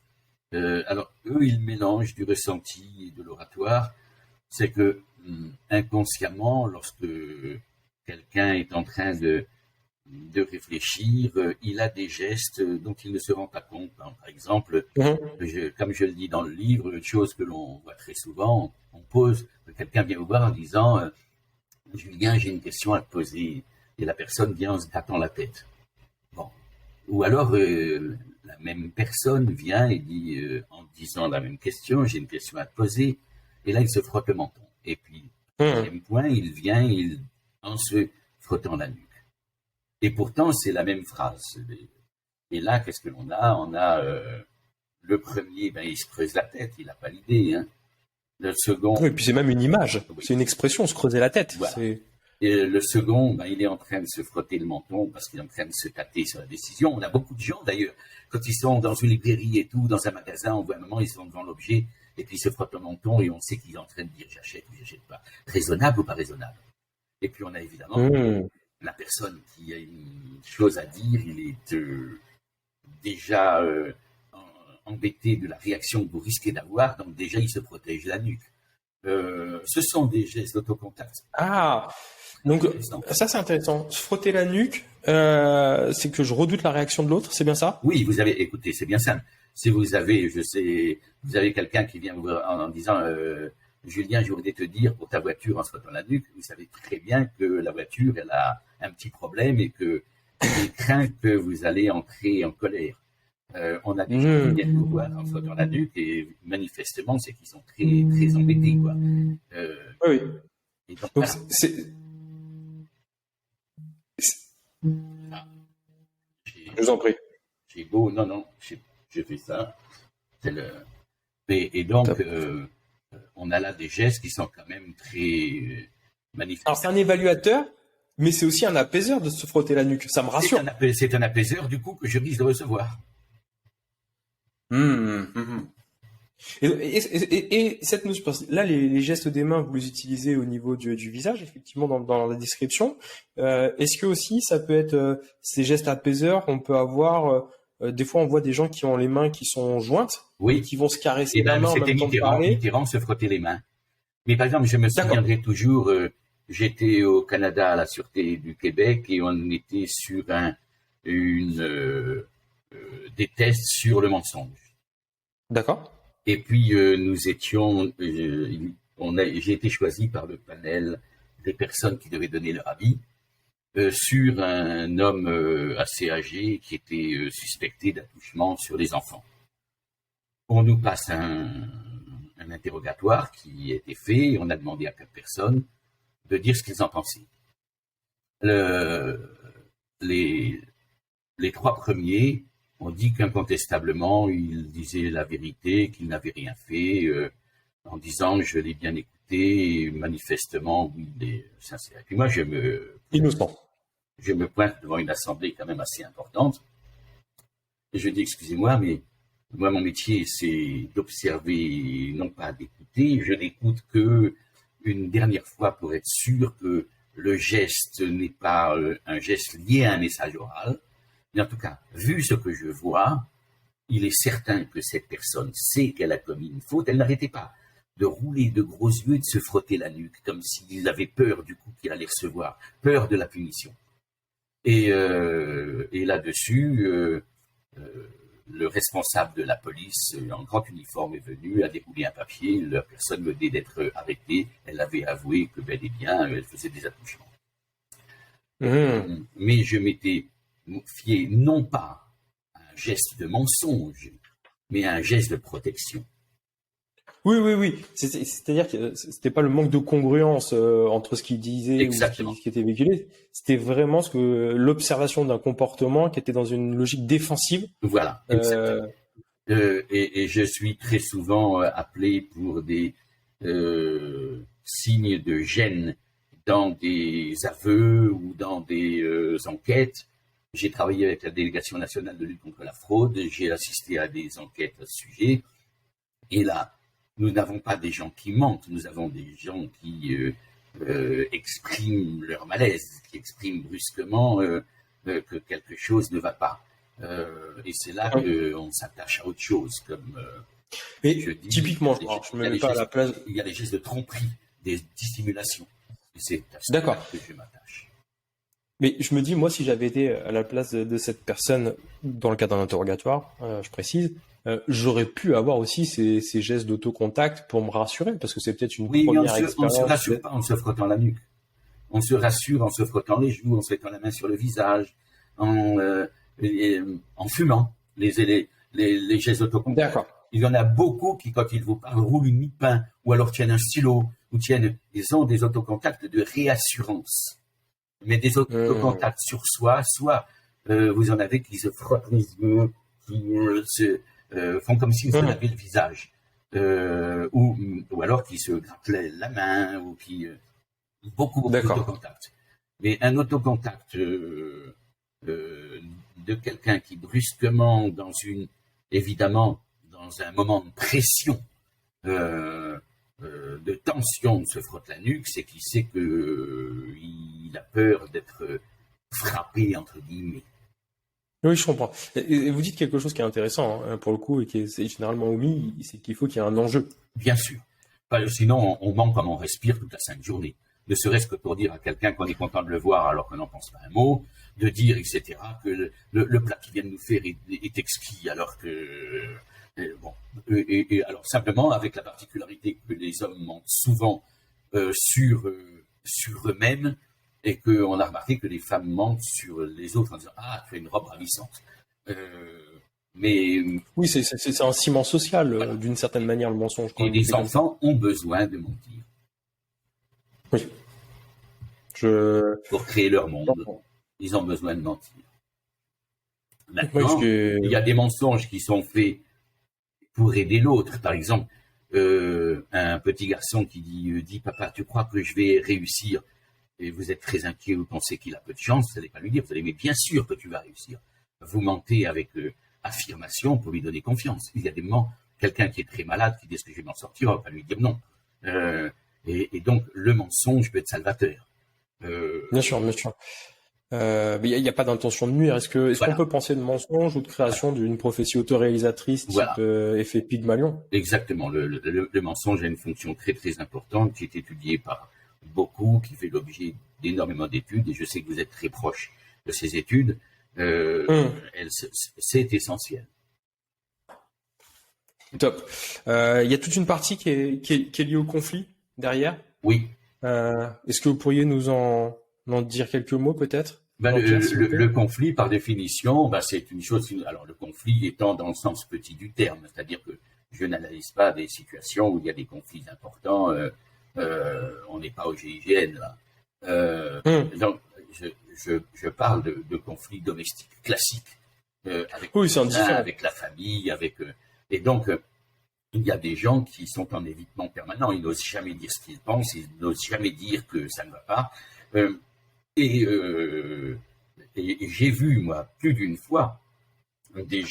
alors, eux, ils mélangent du ressenti et de l'oratoire. C'est que, inconsciemment, lorsque quelqu'un est en train de réfléchir, il a des gestes dont il ne se rend pas compte. Par exemple, comme je le dis dans le livre, une chose que l'on voit très souvent, quelqu'un vient vous voir en disant « Julien, j'ai une question à te poser », et la personne vient en se grattant la tête. Bon. Ou alors, la même personne vient et dit, en disant la même question, « J'ai une question à te poser », et là, il se frotte le menton. Et puis, deuxième point, il vient en se frottant la nuque. Et pourtant, c'est la même phrase. Et là, qu'est-ce que l'on a? On a le premier, il se creuse la tête, il n'a pas l'idée. Hein. Le second... Oui, et puis c'est même une image, c'est une expression, se creuser la tête. Voilà. Et le second, il est en train de se frotter le menton parce qu'il est en train de se tâter sur la décision. On a beaucoup de gens, d'ailleurs, quand ils sont dans une librairie et tout, dans un magasin, on voit un moment, ils sont devant l'objet, et puis ils se frottent le menton, et on sait qu'il est en train de dire « j'achète ou j'achète pas ». Raisonnable ou pas raisonnable? Et puis on a évidemment... La personne qui a une chose à dire, il est déjà embêté de la réaction que vous risquez d'avoir, donc déjà il se protège la nuque. Ce sont des gestes d'autocontact. Ah, donc ça c'est intéressant. Se frotter la nuque, c'est que je redoute la réaction de l'autre, c'est bien ça? Oui, écoutez, c'est bien simple. Si vous avez, vous avez quelqu'un qui vient vous voir en disant Julien, je voudrais te dire pour ta voiture en se frottant la nuque, vous savez très bien que la voiture, elle a un petit problème et que il craint que vous allez entrer en colère. On a des gens qui viennent vous voir en se frottant la nuque et manifestement, c'est qu'ils sont très, très embêtés, quoi. Oui. Et donc, voilà. Je vous en prie. J'ai beau, non, je fais ça. Et donc, on a là des gestes qui sont quand même très magnifiques. Alors, c'est un évaluateur, mais c'est aussi un apaiseur de se frotter la nuque. Ça me rassure. C'est un apaiseur, du coup, que je risque de recevoir. Hum, hum, hum. Et cette notion, parce que là, les gestes des mains, vous les utilisez au niveau du visage, effectivement, dans la description. Est-ce que aussi, ça peut être ces gestes apaiseurs, on peut avoir, des fois, on voit des gens qui ont les mains qui sont jointes et Oui, qui vont se caresser et la ben main en c'était même temps de Mitterrand. parler. Mitterrand se frottait les mains. Mais par exemple, je me D'accord, souviendrai toujours, j'étais au Canada à la Sûreté du Québec et on était sur une, des tests sur le mensonge. d'accord. Et puis nous étions, j'ai été choisi par le panel des personnes qui devaient donner leur avis sur un homme assez âgé qui était suspecté d'attouchement sur les enfants. On nous passe un interrogatoire qui a été fait et on a demandé à 4 personnes de dire ce qu'ils en pensaient. Le, les, les 3 premiers ont dit qu'incontestablement, ils disaient la vérité, qu'ils n'avaient rien fait, en disant je l'ai bien écouté, et manifestement, oui, il est sincère. Et puis moi, Innocent. je me pointe devant une assemblée quand même assez importante, et je dis, excusez-moi, mais moi, mon métier, c'est d'observer, non pas d'écouter, je n'écoute que une dernière fois pour être sûr que le geste n'est pas un geste lié à un message oral. Mais en tout cas, vu ce que je vois, il est certain que cette personne sait qu'elle a commis une faute. Elle n'arrêtait pas de rouler de gros yeux et de se frotter la nuque, comme s'il avait peur du coup qu'il allait recevoir, peur de la punition. Et là-dessus, le responsable de la police, en grand uniforme, est venu, a déroulé un papier. La personne venait d'être arrêtée. Elle avait avoué que bel et bien, elle faisait des attouchements. Mmh. Mais je m'étais fié non pas à un geste de mensonge, mais à un geste de protection. Oui, oui, oui. C'est-à-dire que c'était pas le manque de congruence entre ce qu'il disait ou Exactement. ce qui était véhiculé. C'était vraiment l'observation d'un comportement qui était dans une logique défensive. Voilà, Euh, exactement. Et je suis très souvent appelé pour des signes de gêne dans des aveux ou dans des enquêtes. J'ai travaillé avec la délégation nationale de lutte contre la fraude, j'ai assisté à des enquêtes à ce sujet. Et là, nous n'avons pas des gens qui mentent, nous avons des gens qui expriment leur malaise, qui expriment brusquement que quelque chose ne va pas. Et c'est là qu'on s'attache à autre chose, comme mais je dis, typiquement, alors, je me mets pas à la place. il y a les gestes de tromperie, des dissimulations. Et c'est à cela D'accord. que je m'attache. Mais je me dis, moi, si j'avais été à la place de cette personne dans le cadre d'un interrogatoire, je précise, j'aurais pu avoir aussi ces gestes d'autocontact pour me rassurer, parce que c'est peut-être une Oui, mais première on ne se expérience. rassure pas en se frottant la nuque. On se rassure en se frottant les joues, en se mettant la main sur le visage, en, en fumant les gestes d'autocontact. D'accord. Il y en a beaucoup qui, quand ils vous parlent, roulent une mie de pain ou alors tiennent un stylo ou ils ont des autocontacts de réassurance. Mais des autocontacts sur soi, soit vous en avez qui se frottent les yeux, qui font comme s'ils se lavaient le visage, ou alors qui se grattent la main, ou qui beaucoup d'autocontacts. Mais un autocontact de quelqu'un qui brusquement, évidemment, dans un moment de pression, de tension, se frotte la nuque, c'est qu'il sait qu'il a peur d'être frappé, entre guillemets. Oui, je comprends. Et vous dites quelque chose qui est intéressant, hein, pour le coup, et qui est généralement omis, c'est qu'il faut qu'il y ait un enjeu. Bien sûr. Sinon, on ment comme on respire toute la sainte journée. Ne serait-ce que pour dire à quelqu'un qu'on est content de le voir alors qu'on n'en pense pas un mot, de dire, etc., que le plat qu'il vient de nous faire est exquis, alors que... bon. Et alors, simplement, avec la particularité que les hommes mentent souvent sur eux-mêmes, et qu'on a remarqué que les femmes mentent sur les autres en disant « Ah, tu as une robe ravissante ». Mais oui, c'est un ciment social, voilà. D'une certaine manière, le mensonge. Et les enfants ont besoin de mentir. Oui. Pour créer leur monde, ils ont besoin de mentir. Maintenant, il y a des mensonges qui sont faits pour aider l'autre. Par exemple, un petit garçon qui dit « Papa, tu crois que je vais réussir ?» et vous êtes très inquiet, vous pensez qu'il a peu de chance, vous n'allez pas lui dire, vous allez mais bien sûr que tu vas réussir. Vous mentez avec affirmation pour lui donner confiance. Il y a des moments, quelqu'un qui est très malade, qui dit est-ce que je vais m'en sortir, on va pas lui dire non. Et donc, le mensonge peut être salvateur. Bien sûr, bien sûr. Mais il n'y a pas d'intention de nuire. Est-ce qu'on Voilà. peut penser de mensonge ou de création d'une prophétie autoréalisatrice type Voilà. effet Pygmalion? Exactement. Le mensonge a une fonction très très importante qui est étudiée par beaucoup, qui fait l'objet d'énormément d'études, et je sais que vous êtes très proche de ces études. C'est essentiel. Top. Il y a toute une partie qui est liée au conflit derrière. Oui. Est-ce que vous pourriez nous en dire quelques mots peut-être? Le conflit, par définition, c'est une chose. Alors, le conflit étant dans le sens petit du terme, c'est-à-dire que je n'analyse pas des situations où il y a des conflits importants. On n'est pas au GIGN là. Donc, je parle de conflits domestiques classiques avec la famille, et donc il y a des gens qui sont en évitement permanent. Ils n'osent jamais dire ce qu'ils pensent, ils n'osent jamais dire que ça ne va pas. Et j'ai vu, moi, plus d'une fois, des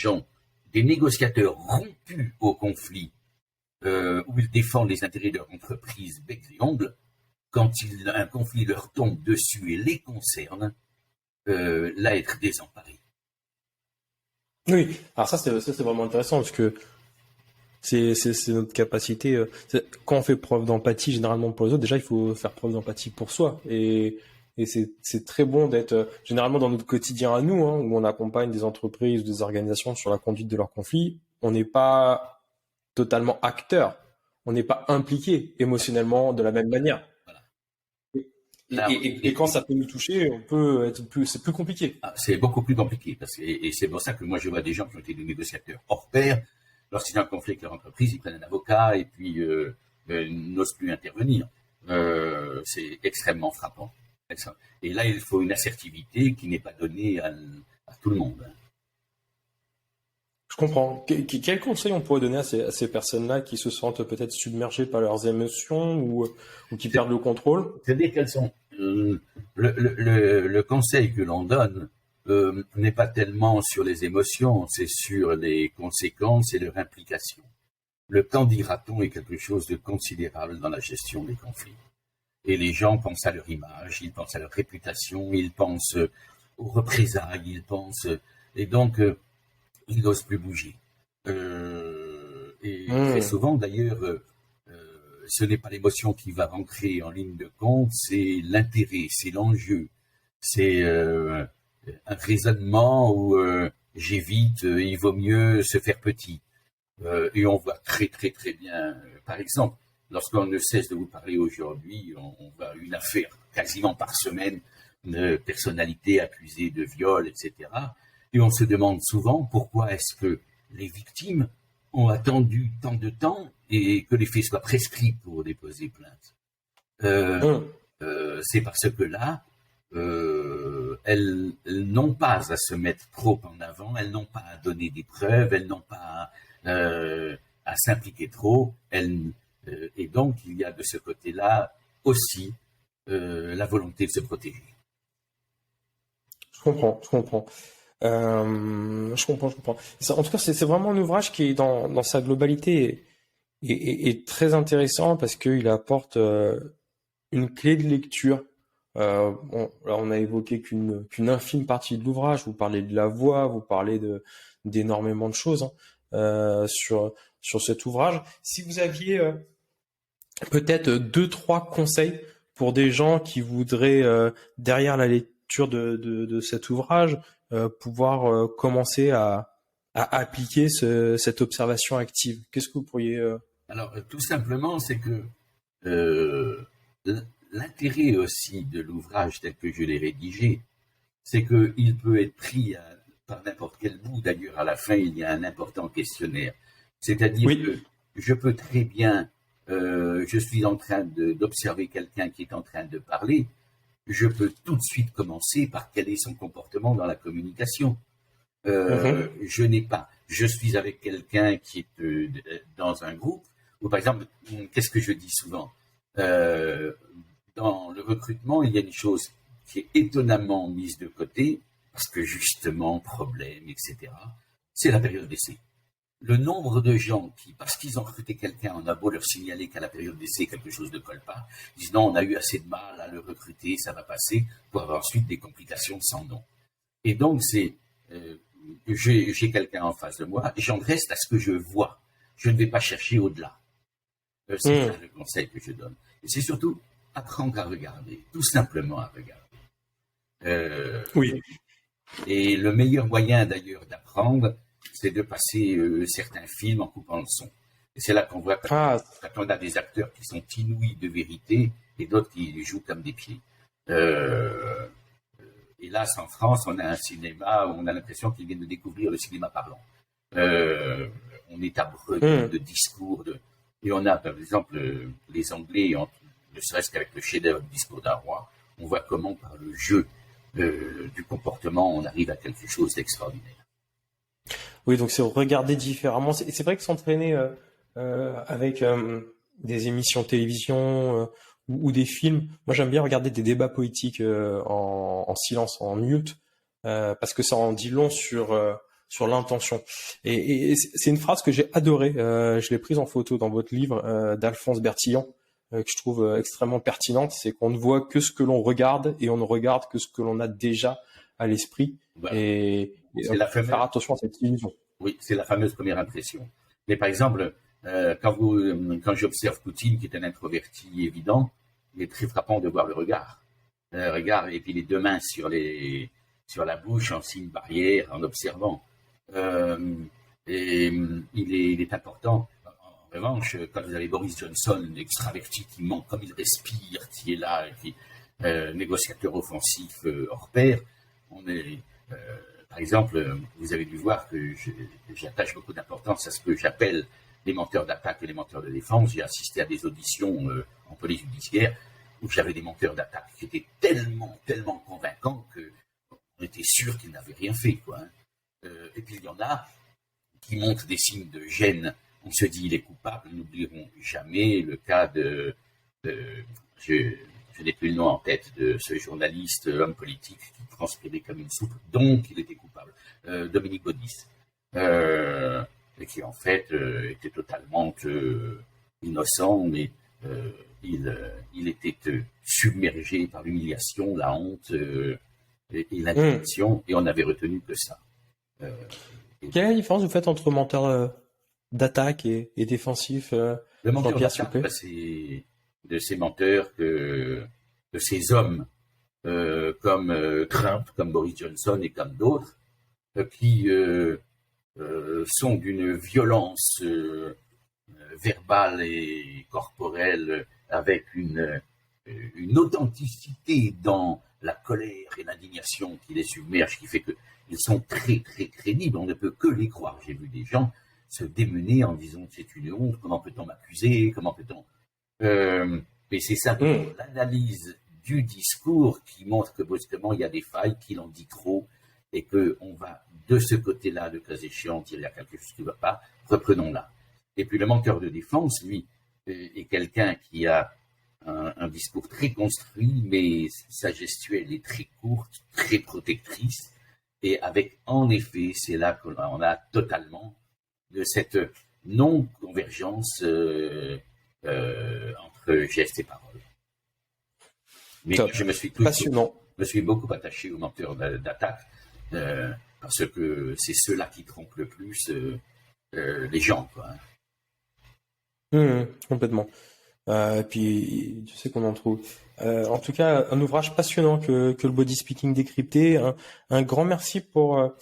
négociateurs rompus au conflit, où ils défendent les intérêts de leur entreprise becs et ongles, quand un conflit leur tombe dessus et les concerne, là, être désemparés. Oui, alors ça c'est vraiment intéressant parce que c'est notre capacité. Quand on fait preuve d'empathie généralement pour les autres, déjà il faut faire preuve d'empathie pour soi. Et c'est très bon d'être généralement dans notre quotidien à nous, où on accompagne des entreprises ou des organisations sur la conduite de leurs conflits. On n'est pas totalement acteur, on n'est pas impliqué émotionnellement de la même manière. Et quand ça peut nous toucher, c'est plus compliqué. C'est beaucoup plus compliqué et c'est pour ça que moi je vois des gens qui ont été des négociateurs hors pair. Lorsqu'il y a un conflit avec leur entreprise, ils prennent un avocat et puis n'osent plus intervenir. C'est extrêmement frappant. Et là, il faut une assertivité qui n'est pas donnée à tout le monde. Je comprends. Quel conseil on pourrait donner à ces personnes-là qui se sentent peut-être submergées par leurs émotions ou qui perdent le contrôle? C'est-à-dire qu'elles sont. Le conseil que l'on donne n'est pas tellement sur les émotions, c'est sur les conséquences et leur implication. Le qu'en dira-t-on est quelque chose de considérable dans la gestion des conflits. Et les gens pensent à leur image, ils pensent à leur réputation, ils pensent aux représailles, ils pensent... Et donc, ils n'osent plus bouger. Très souvent, d'ailleurs, ce n'est pas l'émotion qui va rentrer en ligne de compte, c'est l'intérêt, c'est l'enjeu. C'est un raisonnement où j'évite, il vaut mieux se faire petit. Et on voit très, très, très bien, par exemple, lorsqu'on ne cesse de vous parler aujourd'hui, on voit une affaire quasiment par semaine de personnalités accusées de viol, etc. Et on se demande souvent pourquoi est-ce que les victimes ont attendu tant de temps et que les faits soient prescrits pour déposer plainte. C'est parce que là, elles n'ont pas à se mettre trop en avant, elles n'ont pas à donner des preuves, elles n'ont pas à s'impliquer trop, et donc il y a de ce côté-là aussi la volonté de se protéger. Je comprends. Je comprends. En tout cas, c'est vraiment un ouvrage qui est dans sa globalité est très intéressant parce qu'il apporte une clé de lecture. Là, on a évoqué qu'une infime partie de l'ouvrage. Vous parlez de la voix, vous parlez d'énormément de choses sur cet ouvrage. Si vous aviez peut-être 2-3 conseils pour des gens qui voudraient, derrière la lecture de cet ouvrage, pouvoir commencer à appliquer cette observation active. Qu'est-ce que vous pourriez... Alors, tout simplement, c'est que l'intérêt aussi de l'ouvrage tel que je l'ai rédigé, c'est qu'il peut être pris par n'importe quel bout. D'ailleurs, à la fin, il y a un important questionnaire. C'est-à-dire que je peux très bien, je suis en train d'observer quelqu'un qui est en train de parler, je peux tout de suite commencer par quel est son comportement dans la communication. Je suis avec quelqu'un qui est dans un groupe, ou par exemple, qu'est-ce que je dis souvent? Dans le recrutement, il y a une chose qui est étonnamment mise de côté, parce que justement, problème, etc. c'est la période d'essai. Le nombre de gens qui, parce qu'ils ont recruté quelqu'un, on a beau leur signaler qu'à la période d'essai, quelque chose ne colle pas, disent non, on a eu assez de mal à le recruter, ça va passer, pour avoir ensuite des complications sans nom. Et donc, j'ai quelqu'un en face de moi, et j'en reste à ce que je vois. Je ne vais pas chercher au-delà. C'est ça le conseil que je donne. Et c'est surtout apprendre à regarder, tout simplement à regarder. Oui. Et le meilleur moyen d'ailleurs d'apprendre, c'est de passer certains films en coupant le son. Et c'est là qu'on voit quand on a des acteurs qui sont inouïs de vérité et d'autres qui jouent comme des pieds. Hélas, en France, on a un cinéma où on a l'impression qu'ils viennent de découvrir le cinéma parlant. On est abreuvé de discours. Et on a, par exemple, les Anglais, ne serait-ce qu'avec le chef-d'œuvre du discours d'un roi, on voit comment, par le jeu du comportement, on arrive à quelque chose d'extraordinaire. Oui, donc c'est regarder différemment. C'est vrai que s'entraîner avec des émissions de télévision ou des films, moi j'aime bien regarder des débats politiques en silence, en mute, parce que ça en dit long sur l'intention. Et c'est une phrase que j'ai adorée. Je l'ai prise en photo dans votre livre d'Alphonse Bertillon, que je trouve extrêmement pertinente. C'est qu'on ne voit que ce que l'on regarde et on ne regarde que ce que l'on a déjà à l'esprit. Voilà. Et faire attention à cette illusion. Oui, c'est la fameuse première impression. Mais par exemple, quand j'observe Poutine, qui est un introverti évident, il est très frappant de voir le regard. Le regard et puis les deux mains sur la bouche en signe barrière, en observant. Et il est important. En revanche, quand vous avez Boris Johnson, extraverti, qui montre comme il respire, qui est là, et qui négociateur offensif hors pair, par exemple, vous avez dû voir que j'attache beaucoup d'importance à ce que j'appelle les menteurs d'attaque et les menteurs de défense. J'ai assisté à des auditions en police judiciaire où j'avais des menteurs d'attaque qui étaient tellement convaincants qu'on était sûr qu'ils n'avaient rien fait, quoi. Et puis il y en a qui montrent des signes de gêne. On se dit il est coupable. Nous n'oublierons jamais le cas je n'ai plus le nom en tête de ce journaliste, homme politique, qui transpirait comme une soupe, donc il était coupable, Dominique Baudis, et qui en fait était totalement innocent, mais il était submergé par l'humiliation, la honte et l'indignation, et on avait retenu que ça. Quelle est la différence vous faites entre menteur d'attaque et défensif, le menteur d'attaque, c'est de ces menteurs de ces hommes comme Trump, comme Boris Johnson et comme d'autres, qui sont d'une violence verbale et corporelle avec une authenticité dans la colère et l'indignation qui les submerge, qui fait qu'ils sont très crédibles. On ne peut que les croire. J'ai vu des gens se démener en disant c'est une honte, comment peut-on m'accuser, comment peut-on... mais c'est ça, l'analyse du discours qui montre que brusquement il y a des failles, qu'il en dit trop et qu'on va de ce côté-là, le cas échéant, il y a quelque chose qui ne va pas, reprenons-la. Et puis le menteur de défense, lui, est quelqu'un qui a un discours très construit, mais sa gestuelle est très courte, très protectrice, et avec, en effet, c'est là qu'on a totalement de cette non-convergence entre gestes et paroles. Mais je me suis beaucoup attaché aux menteurs d'attaque parce que c'est ceux-là qui trompent le plus les gens, quoi. Complètement. Et puis, tu sais qu'on en trouve. En tout cas, un ouvrage passionnant que le body speaking décrypté. Un grand merci pour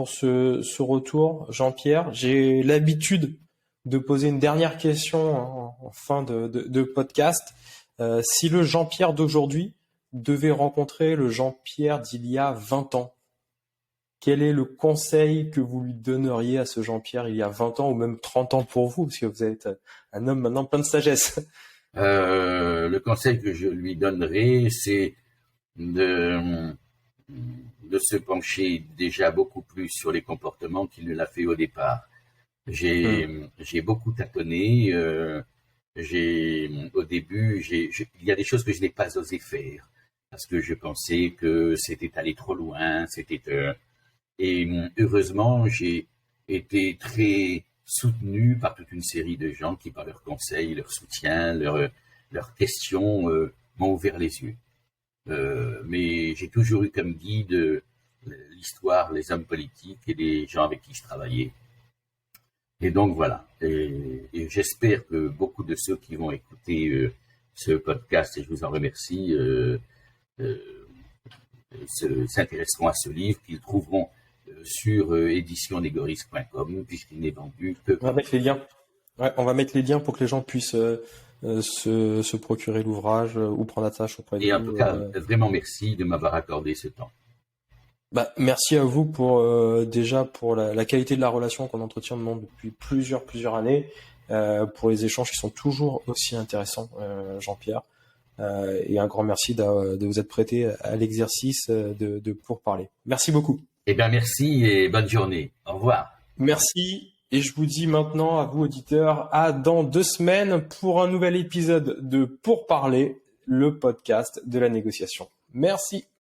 ce retour, Jean-Pierre. J'ai l'habitude de poser une dernière question en fin de podcast. Si le Jean-Pierre d'aujourd'hui devait rencontrer le Jean-Pierre d'il y a 20 ans, quel est le conseil que vous lui donneriez à ce Jean-Pierre il y a 20 ans ou même 30 ans pour vous, parce que vous êtes un homme maintenant plein de sagesse? Le conseil que je lui donnerais, c'est de se pencher déjà beaucoup plus sur les comportements qu'il ne l'a fait au départ. J'ai beaucoup tâtonné. Au début, il y a des choses que je n'ai pas osé faire parce que je pensais que c'était aller trop loin. Et heureusement, j'ai été très soutenu par toute une série de gens qui, par leurs conseils, leur soutien, leurs questions, m'ont ouvert les yeux. Mais j'ai toujours eu comme guide l'histoire, les hommes politiques et les gens avec qui je travaillais. Et donc voilà. Et j'espère que beaucoup de ceux qui vont écouter ce podcast, et je vous en remercie, s'intéresseront à ce livre, qu'ils trouveront sur éditionnegoris.com, puisqu'il n'est vendu que... On va mettre les liens. Ouais, on va mettre les liens pour que les gens puissent se procurer l'ouvrage ou prendre attache auprès de vous. Et en tout cas, vraiment merci de m'avoir accordé ce temps. Merci à vous pour déjà pour la qualité de la relation qu'on entretient depuis plusieurs années, pour les échanges qui sont toujours aussi intéressants, Jean-Pierre. Et un grand merci de vous être prêté à l'exercice de pourparler. Merci beaucoup. Eh bien, merci et bonne journée. Au revoir. Merci. Et je vous dis maintenant à vous, auditeurs, à dans 2 semaines pour un nouvel épisode de Pourparler, le podcast de la négociation. Merci.